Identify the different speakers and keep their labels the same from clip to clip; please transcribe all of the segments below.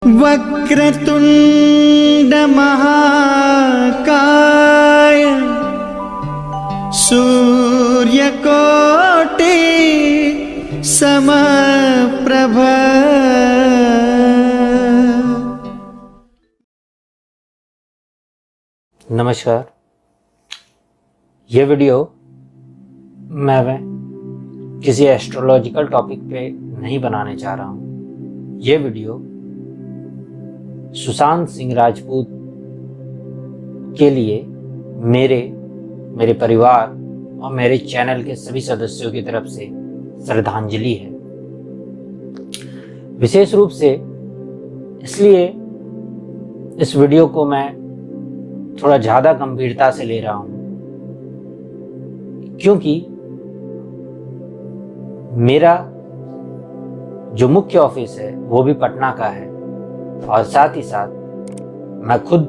Speaker 1: वक्रतुंड महाकाय सूर्यकोटि समप्रभ।
Speaker 2: नमस्कार। ये वीडियो मैं किसी एस्ट्रोलॉजिकल टॉपिक पे नहीं बनाने चाह रहा हूँ। ये वीडियो सुशांत सिंह राजपूत के लिए मेरे परिवार और मेरे चैनल के सभी सदस्यों की तरफ से श्रद्धांजलि है। विशेष रूप से इसलिए इस वीडियो को मैं थोड़ा ज़्यादा गंभीरता से ले रहा हूँ क्योंकि मेरा जो मुख्य ऑफिस है वो भी पटना का है और साथ ही साथ मैं खुद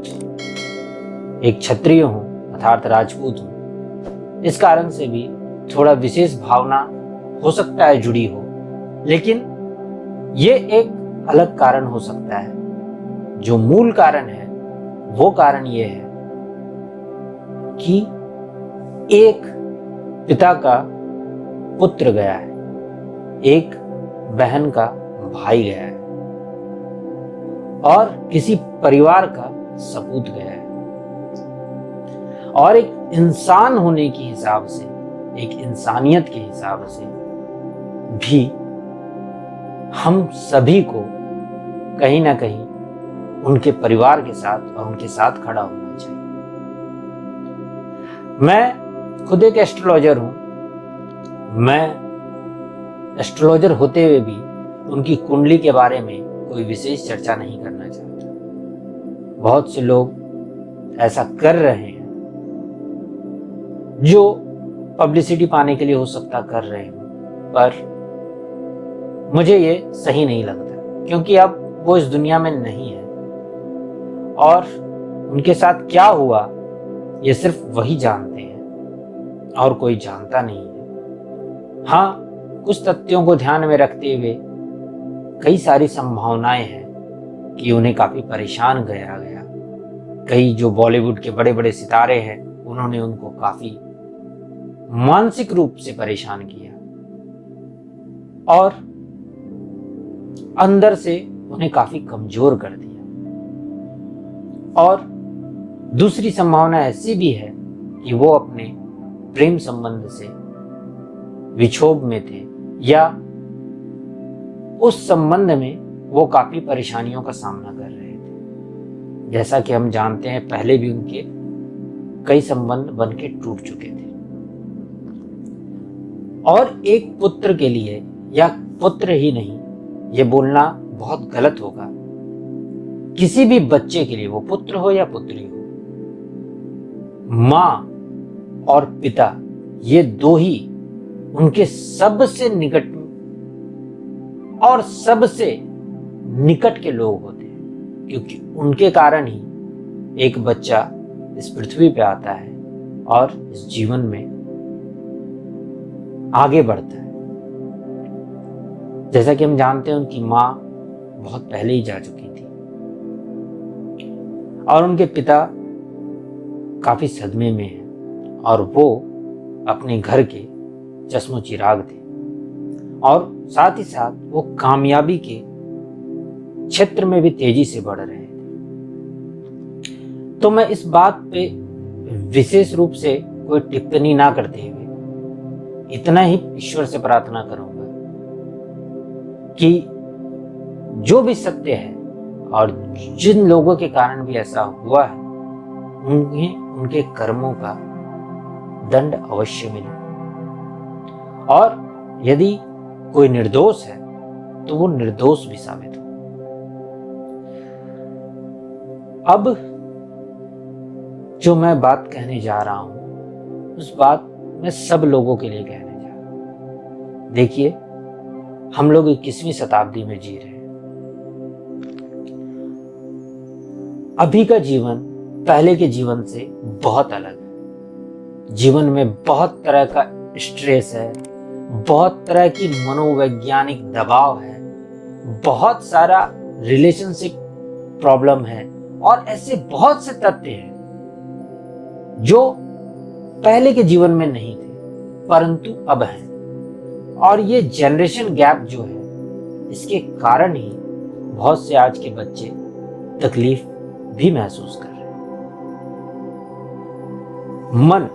Speaker 2: एक क्षत्रिय हूँ अर्थात राजपूत हूँ। इस कारण से भी थोड़ा विशेष भावना हो सकता है जुड़ी हो, लेकिन ये एक अलग कारण हो सकता है। जो मूल कारण है वो कारण ये है कि एक पिता का पुत्र गया है, एक बहन का भाई गया है और किसी परिवार का सपूत गया है। और एक इंसान होने के हिसाब से, एक इंसानियत के हिसाब से भी हम सभी को कहीं ना कहीं उनके परिवार के साथ और उनके साथ खड़ा होना चाहिए। मैं खुद एक एस्ट्रोलॉजर हूं। मैं एस्ट्रोलॉजर होते हुए भी उनकी कुंडली के बारे में कोई विशेष चर्चा नहीं करना चाहता। बहुत से लोग ऐसा कर रहे हैं जो पब्लिसिटी पाने के लिए हो सकता कर रहे हैं, पर मुझे ये सही नहीं लगता क्योंकि अब वो इस दुनिया में नहीं है और उनके साथ क्या हुआ ये सिर्फ वही जानते हैं और कोई जानता नहीं है। हाँ, कुछ तथ्यों को ध्यान में रखते हुए कई सारी संभावनाएं हैं कि उन्हें काफी परेशान किया गया। कई जो बॉलीवुड के बड़े बड़े सितारे हैं उन्होंने उनको काफी मानसिक रूप से परेशान किया और अंदर से उन्हें काफी कमजोर कर दिया। और दूसरी संभावना ऐसी भी है कि वो अपने प्रेम संबंध से विक्षोभ में थे या उस संबंध में वो काफी परेशानियों का सामना कर रहे थे। जैसा कि हम जानते हैं पहले भी उनके कई संबंध बन के टूट चुके थे। और एक पुत्र के लिए, या पुत्र ही नहीं, ये बोलना बहुत गलत होगा, किसी भी बच्चे के लिए, वो पुत्र हो या पुत्री हो, मां और पिता ये दो ही उनके सबसे निकट और सबसे निकट के लोग होते हैं, क्योंकि उनके कारण ही एक बच्चा इस पृथ्वी पे आता है और इस जीवन में आगे बढ़ता है। जैसा कि हम जानते हैं उनकी मां बहुत पहले ही जा चुकी थी और उनके पिता काफी सदमे में हैं और वो अपने घर के चश्मो चिराग थे और साथ ही साथ वो कामयाबी के क्षेत्र में भी तेजी से बढ़ रहे थे। तो मैं इस बात पे विशेष रूप से कोई टिप्पणी ना करते हुए इतना ही ईश्वर से प्रार्थना करूंगा कि जो भी सत्य है और जिन लोगों के कारण भी ऐसा हुआ है उन्हें उनके कर्मों का दंड अवश्य मिले और यदि कोई निर्दोष है तो वो निर्दोष भी साबित हो। अब जो मैं बात कहने जा रहा हूं उस बात मैं सब लोगों के लिए कहने जा रहा हूं। देखिए, हम लोग 21वीं शताब्दी में जी रहे हैं। अभी का जीवन पहले के जीवन से बहुत अलग है। जीवन में बहुत तरह का स्ट्रेस है, बहुत तरह की मनोवैज्ञानिक दबाव है, बहुत सारा रिलेशनशिप प्रॉब्लम है और ऐसे बहुत से तथ्य हैं जो पहले के जीवन में नहीं थे परंतु अब हैं। और ये जनरेशन गैप जो है इसके कारण ही बहुत से आज के बच्चे तकलीफ भी महसूस कर रहे हैं। मन,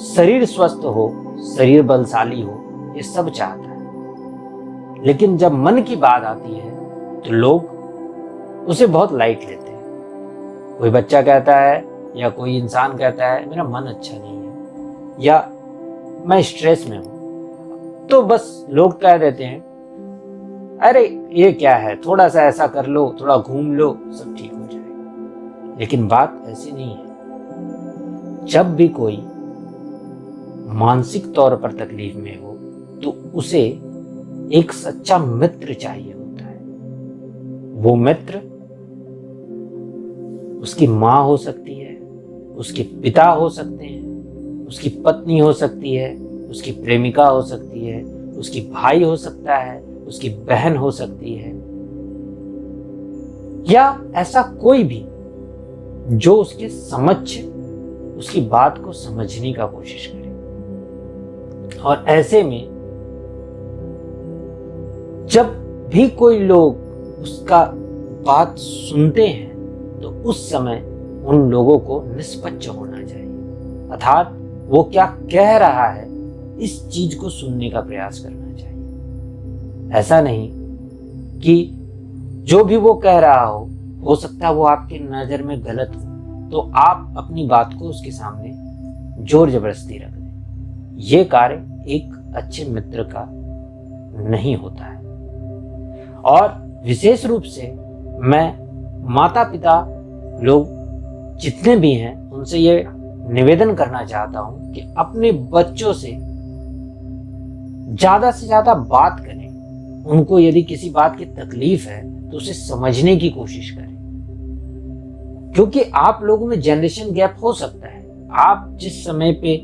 Speaker 2: शरीर स्वस्थ हो, शरीर बलशाली हो, ये सब चाहता है, लेकिन जब मन की बात आती है तो लोग उसे बहुत लाइट लेते हैं। कोई बच्चा कहता है या कोई इंसान कहता है मेरा मन अच्छा नहीं है या मैं स्ट्रेस में हूं, तो बस लोग कह देते हैं अरे ये क्या है, थोड़ा सा ऐसा कर लो, थोड़ा घूम लो, सब ठीक हो जाएगा। लेकिन बात ऐसी नहीं है। जब भी कोई मानसिक तौर पर तकलीफ में हो तो उसे एक सच्चा मित्र चाहिए होता है। वो मित्र उसकी माँ हो सकती है, उसके पिता हो सकते हैं, उसकी पत्नी हो सकती है, उसकी प्रेमिका हो सकती है, उसकी भाई हो सकता है, उसकी बहन हो सकती है, या ऐसा कोई भी जो उसके समक्ष उसकी बात को समझने का कोशिश करे। और ऐसे में जब भी कोई लोग उसका बात सुनते हैं तो उस समय उन लोगों को निष्पक्ष होना चाहिए, अर्थात वो क्या कह रहा है इस चीज को सुनने का प्रयास करना चाहिए। ऐसा नहीं कि जो भी वो कह रहा हो सकता है वो आपकी नजर में गलत हो, तो आप अपनी बात को उसके सामने जोर जबरदस्ती रख दें। ये कार्य एक अच्छे मित्र का नहीं होता है। और विशेष रूप से मैं माता पिता लोग जितने भी हैं उनसे ये निवेदन करना चाहता हूं कि अपने बच्चों से ज्यादा बात करें। उनको यदि किसी बात की तकलीफ है तो उसे समझने की कोशिश करें, क्योंकि आप लोगों में जनरेशन गैप हो सकता है। आप जिस समय पे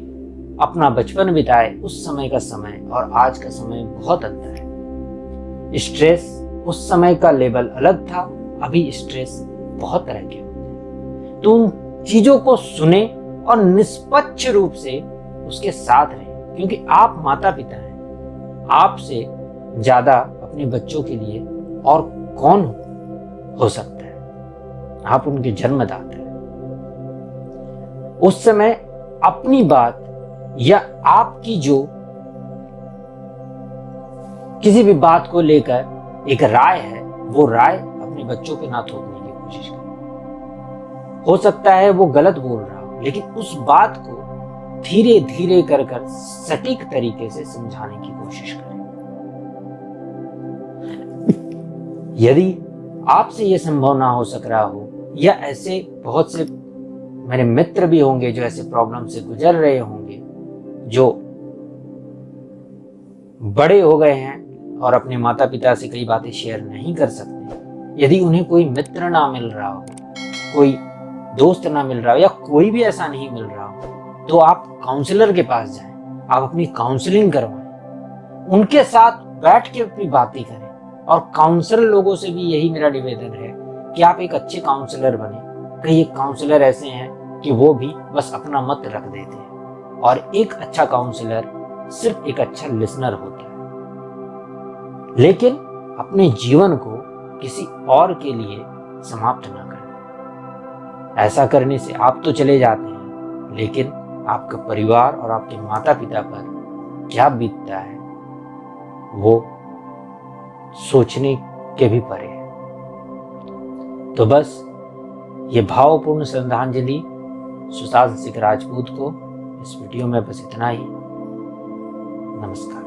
Speaker 2: अपना बचपन बिताए उस समय का समय और आज का समय बहुत अंतर है। स्ट्रेस उस समय का लेवल अलग था, अभी स्ट्रेस बहुत तरह के होते हैं। तो उन चीजों को सुने और निष्पक्ष रूप से उसके साथ रहें, क्योंकि आप माता पिता हैं। आपसे ज्यादा अपने बच्चों के लिए और कौन हो सकता है। आप उनके जन्मदाता हैं। उस समय अपनी बात या आपकी जो किसी भी बात को लेकर एक राय है, वो राय अपने बच्चों पे ना थोपने की कोशिश करें। हो सकता है वो गलत बोल रहा हो, लेकिन उस बात को धीरे धीरे कर सटीक तरीके से समझाने की कोशिश करें। यदि आपसे यह संभव ना हो सक रहा हो, या ऐसे बहुत से मेरे मित्र भी होंगे जो ऐसे प्रॉब्लम से गुजर रहे होंगे, जो बड़े हो गए हैं और अपने माता पिता से कई बातें शेयर नहीं कर सकते। यदि उन्हें कोई मित्र ना मिल रहा हो, कोई दोस्त ना मिल रहा हो, या कोई भी ऐसा नहीं मिल रहा हो, तो आप काउंसलर के पास जाएं, आप अपनी काउंसलिंग करवाएं, उनके साथ बैठ के अपनी बातें करें। और काउंसलर लोगों से भी यही मेरा निवेदन है कि आप एक अच्छे काउंसलर बने। कई एक काउंसलर ऐसे हैं कि वो भी बस अपना मत रख देते हैं, और एक अच्छा काउंसलर सिर्फ एक अच्छा लिसनर होता है। लेकिन अपने जीवन को किसी और के लिए समाप्त ना करें। ऐसा करने से आप तो चले जाते हैं, लेकिन आपका परिवार और आपके माता पिता पर क्या बीतता है वो सोचने के भी परे है। तो बस ये भावपूर्ण श्रद्धांजलि सुशांत सिंह राजपूत को इस वीडियो में बस इतना ही। नमस्कार।